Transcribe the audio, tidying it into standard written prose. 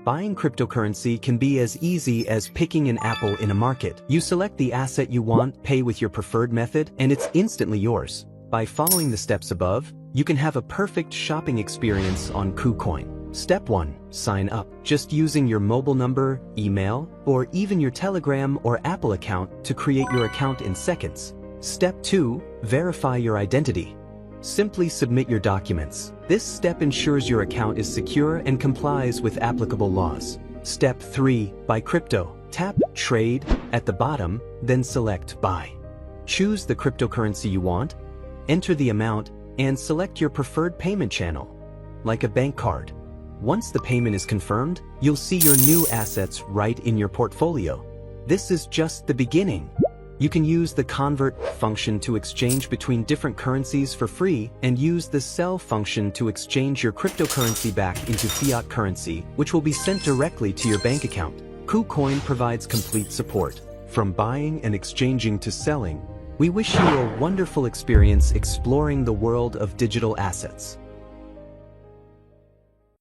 Buying cryptocurrency can be as easy as picking an apple in a market. You select the asset you want, pay with your preferred method, and it's instantly yours. By following the steps above, you can have a perfect shopping experience on Kucoin. Step 1. Sign up. Just using your mobile number, email, or even your Telegram or Apple account to create your account in seconds. Step 2. Verify your identity. Simply submit your documents. This step ensures your account is secure and complies with applicable laws. Step 3. Buy crypto. Tap Trade at the bottom, then select Buy. Choose the cryptocurrency you want, enter the amount, and select your preferred payment channel, like a bank card. Once the payment is confirmed, you'll see your new assets right in your portfolio. This is just the beginning. You can use the Convert function to exchange between different currencies for free and use the Sell function to exchange your cryptocurrency back into fiat currency, which will be sent directly to your bank account. Kucoin provides complete support. From buying and exchanging to selling, we wish you a wonderful experience exploring the world of digital assets.